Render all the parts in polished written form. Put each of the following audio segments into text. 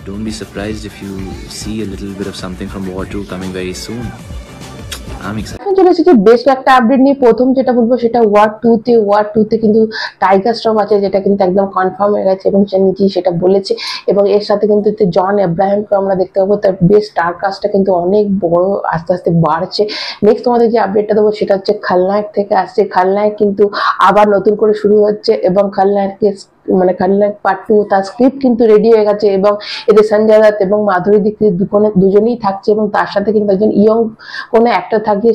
don't be surprised if you see a little bit of something from War 2 coming very soon. I'm excited. চলে এসেছি বেশ একটা update নিয়ে। প্রথম যেটা বলবো সেটা ওয়ার টু তে কিন্তু টাইগার শ্রফ আছে, যেটা কিন্তু একদম কনফার্ম হয়ে গেছে এবং সে নিজেই সেটা বলেছে। এবং এর সাথে কিন্তু জন আব্রাহামকে আমরা দেখতে পাবো, তার বেশ স্টার কাস্টটা কিন্তু অনেক বড় আস্তে আস্তে বাড়ছে। নেক্সট তোমাদের যে আপডেটটা দেবো সেটা হচ্ছে খলনায়ক থেকে আসছে। খলনায়ক কিন্তু আবার নতুন করে শুরু হচ্ছে এবং খলনায়ককে মানে খলনায়ক পার্ট 2 তার স্ক্রিপ্ট কিন্তু রেডি হয়ে গেছে এবং এতে সঞ্জয় দত্ত এবং মাধুরী দীক্ষিত দুজনেই থাকছে এবং তার সাথে কিন্তু একজন ইয়ং কোনো একটা থাকবে,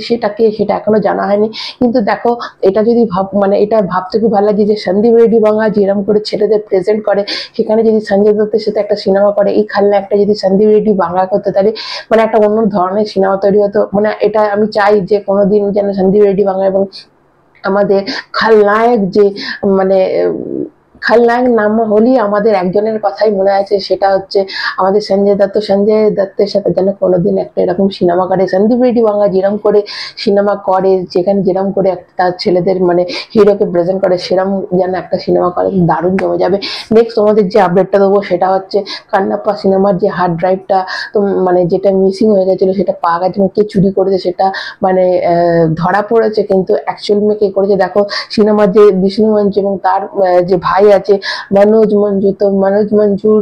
সেটা এখনো জানা হয়নি। কিন্তু দেখো এটা যদি মানে এটা ভাবতে খুব ভালো লাগে যে সন্দীপ রেড্ডি বাংলা যেরকম করে ছেলেদের প্রেজেন্ট করে, সেখানে যদি সঞ্জয় দত্তের সাথে একটা সিনেমা করে, এই খলনায়কটা যদি সন্দীপ রেড্ডি বাংলা করতে, তাহলে মানে একটা অন্য ধরনের সিনেমা তৈরি হতো। মানে এটা আমি চাই যে কোনোদিন যেন সন্দীপ রেড্ডি বাংলা এবং আমাদের খলনায়ক যে মানে খলনায়ক নাম হলেই আমাদের একজনের কথাই মনে আছে, সেটা হচ্ছে আমাদের সঞ্জয় দত্তের সাথে যেন কোনোদিন একটা এরকম সিনেমা করে। সন্দীপ রেড্ডি বাংলা যেরকম করে সিনেমা করে, যেখানে যেরকম করে তার ছেলেদের মানে হিরোকে প্রেজেন্ট করে, সেরকম যেন একটা সিনেমা করে, দারুণ জমে যাবে। নেক্সট তোমাদের যে আপডেটটা দেবো সেটা হচ্ছে কান্নাপ্পা সিনেমার যে হার্ড ড্রাইভটা তো মানে যেটা মিসিং হয়ে গেছিলো সেটা পাওয়া গেছে এবং কে চুরি করেছে সেটা মানে ধরা পড়েছে। কিন্তু অ্যাকচুয়ালি কে করেছে দেখো, সিনেমার যে বিষ্ণু মঞ্জু এবং তার যে ভাই আছে মনোজ মঞ্জু, তো মনোজ মঞ্জুর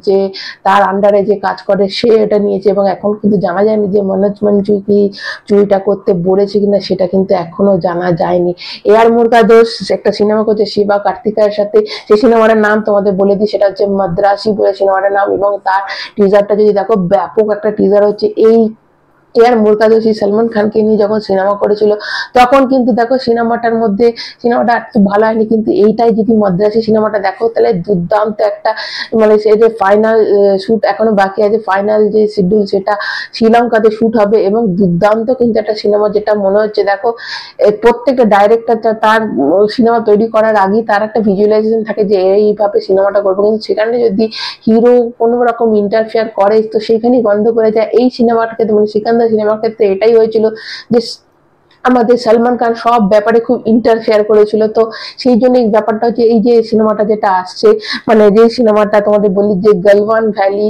যে তার আন্ডারে যে কাজ করে সে এটা নিয়েছে এবং এখন কিন্তু জানা যায়নি যে মনোজ মঞ্জু কি চুরিটা করতে বলেছে কিনা, সেটা কিন্তু এখনো জানা যায়নি। এআর মুরগা দোষ একটা সিনেমা করছে শিবা কার্তিকের সাথে, সেই সিনেমাটার নাম তোমাদের বলে দিই, সেটা হচ্ছে মাদ্রাসি বলে সিনেমাটার নাম। এবং তার টিজারটা যদি দেখো, ব্যাপক একটা টিজার হচ্ছে। এই এআর মুরগাদোষী সলমান খানকে নিয়ে যখন সিনেমা করেছিল তখন কিন্তু দেখো সিনেমাটার মধ্যে সিনেমাটা একটু ভালো হয়নি, কিন্তু এইটাই যদি মাদ্রাসি সিনেমাটা দেখো তাহলে দুর্দান্ত একটা মানে সে যে ফাইনাল শুট এখনো বাকি আছে, ফাইনাল যে শিডিউল সেটা শ্রীলঙ্কাতে শুট হবে এবং দুর্দান্ত কিন্তু একটা সিনেমা, যেটা মনে হচ্ছে দেখো প্রত্যেকটা ডাইরেক্টর তার সিনেমা তৈরি করার আগেই তার একটা ভিজুয়ালাইজেশন থাকে যে এইভাবে সিনেমাটা করবো, কিন্তু সেখানে যদি হিরো কোনো রকম ইন্টারফেয়ার করে তো সেইখানেই বন্ধ করে যায়। এই সিনেমাটাকে মানে সিকান্দার সিনেমার ক্ষেত্রে এটাই হয়েছিল যে আমাদের সলমান খান সব ব্যাপারে খুব ইন্টারফেয়ার করেছিল। তো সেই জন্য এই ব্যাপারটা হচ্ছে এই যে সিনেমাটা যেটা আসছে মানে যে সিনেমাটা তোমাদের বলি যে গালওয়ান ভ্যালি,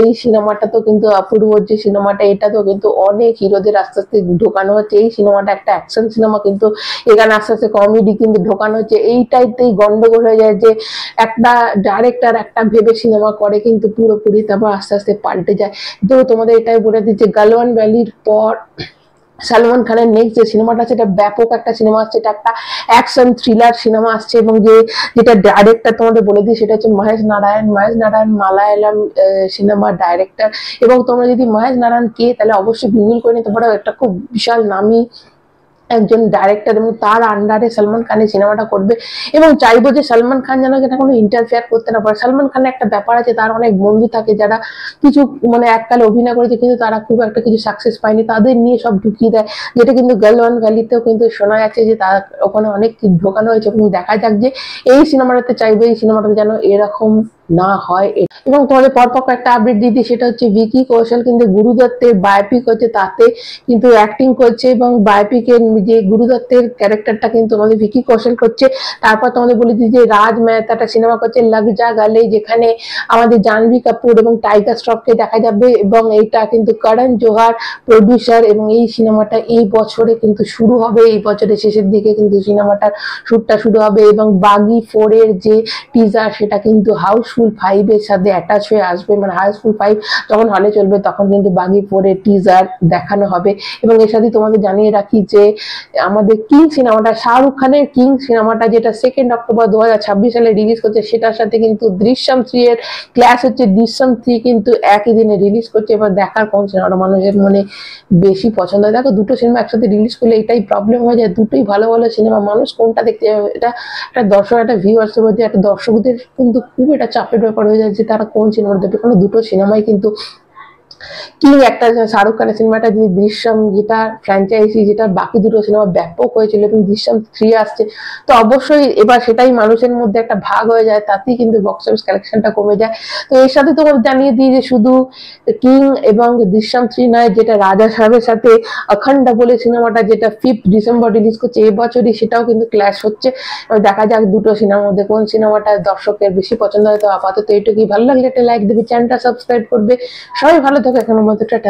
এই সিনেমাটা তো কিন্তু অপূর্ব যে সিনেমাটা, এটা তো কিন্তু অনেক হিরোদের আস্তে আস্তে ঢোকানো হচ্ছে। এই সিনেমাটা একটা অ্যাকশন সিনেমা, কিন্তু এখানে আস্তে আস্তে কমেডি কিন্তু ঢোকানো হচ্ছে। এইটাইতেই গন্ডগোল হয়ে যায় যে একটা ডাইরেক্টর একটা ভেবে সিনেমা করে কিন্তু পুরোপুরি তারপর আস্তে আস্তে পাল্টে যায়। তো তোমাদের এটাই বলে দিচ্ছে গালওয়ান ভ্যালির পর সলমান খানের নেক্সট যে সিনেমাটা আছে এটা ব্যাপক একটা সিনেমা আসছে, এটা একটা অ্যাকশন থ্রিলার সিনেমা আসছে এবং যেটা ডাইরেক্টর তোমাদের বলে দিই সেটা হচ্ছে মহেশ নারায়ণ মালায়ালাম সিনেমার ডাইরেক্টর। এবং তোমরা যদি মহেশ নারায়ণ কে তাহলে অবশ্যই গুগল করে নিতে পারো, একটা খুব বিশাল নামী একজন ডাইরেক্টর এবং তার আন্ডারে সলমান খানের সিনেমাটা করবে। এবং চাইবো যে সলমান খান যেন এটা কোনো ইন্টারফেয়ার করতে না পারে। সলমান খানের একটা ব্যাপার আছে, তার অনেক বন্ধু থাকে যারা কিছু মানে এককালে অভিনয় করেছে কিন্তু তারা খুব একটা কিছু সাকসেস পায়নি, তাদের নিয়ে সব ঢুকিয়ে দেয়, যেটা কিন্তু গালওয়ান ভ্যালিতেও কিন্তু শোনা যাচ্ছে যে তার ওখানে অনেক ঢোকানো হয়েছে। এবং দেখা যাক যে এই সিনেমাটাতে চাইবো এই সিনেমাটা যেন এরকম না হয়। এবং তোমাদের পরপর একটা আপডেট দিদি, সেটা হচ্ছে ভিকি কৌশল কিন্তু গুরু দত্তের বায়োপিক হচ্ছে, তাতে কিন্তু অ্যাক্টিং করছে এবং বায়োপিকের যে গুরু দত্তের ক্যারেক্টারটা কিন্তু আমাদের ভিকি কৌশল করছে। তারপর তোমাদের বলে দিই যে রাজ মেহতা একটা সিনেমা করছে লাগ যা গালে, যেখানে আমাদের জাহ্নবী কাপুর এবং টাইগার শ্রফকে দেখা যাবে এবং এইটা কিন্তু করণ জোহার প্রডিউসার। এবং এই সিনেমাটা এই বছরে কিন্তু শুরু হবে, এই বছরের শেষের দিকে কিন্তু সিনেমাটার শুটটা শুরু হবে। এবং বাগি 4 এর যে টিজার সেটা কিন্তু হাউসফুল 5 এর সাথে অ্যাটাচ হয়ে আসবে, মানে হাউসফুল 5 যখন হলে চলবে তখন কিন্তু বাগি 4 এর টিজার দেখানো হবে। এবং এর সাথে তোমাদের জানিয়ে রাখি যে আমাদের কিং সিনেমাটা, শাহরুখ খানের কিং সিনেমাটা যেটা 2 অক্টোবর 2026 সালে রিলিজ করছে, সেটার সাথে কিন্তু দৃশ্যম 3 এর ক্লাস হচ্ছে। দৃশ্যম 3 কিন্তু একই দিনে রিলিজ করছে। এবার দেখার কোন সিনেমাটা মানুষের মনে বেশি পছন্দ হয়। দেখো দুটো সিনেমা একসাথে রিলিজ করলে এটাই প্রবলেম হয়ে যায়, দুটোই ভালো ভালো সিনেমা, মানুষ কোনটা দেখতে যাবে, এটা একটা দর্শক একটা ভিউয়ার্সের মধ্যে একটা দর্শকদের কিন্তু খুব এটা চাপের ব্যাপার হয়ে যায় যে তারা কোন সিনেমাটা দেখবে, কারণ দুটো সিনেমাই কিন্তু কিং একটা শাহরুখ খানের সিনেমাটা যে দৃশ্যম, যেটা ফ্র্যাঞ্চাইজি, যেটা বাকি দুটো সিনেমা ব্যাপক হয়েছিল এবং দৃশ্যম 3 আসছে, তো অবশ্যই এবার সেটাই মানুষের মধ্যে একটা ভাগ হয়ে যায়, তাতেই কিন্তু বক্স অফিস কালেকশনটা কমে যায়। তো এর সাথে তোমার জানিয়ে দিই যে শুধু কিং এবং দৃশ্যম 3 নয়, যেটা রাজা সাহেবের সাথে অখণ্ড বলে সিনেমাটা যেটা 5 ডিসেম্বর রিলিজ করছে এবছরই, সেটাও কিন্তু ক্ল্যাশ হচ্ছে। এবার দেখা যাক দুটো সিনেমার মধ্যে কোন সিনেমাটা দর্শকের বেশি পছন্দ হয়। তো আপাতত এইটুকুই, ভালো লাগলে একটা লাইক দেবে, চ্যানেলটা সাবস্ক্রাইব করবে। সবাই ভালো থাকো, এখনো মতো টাটা।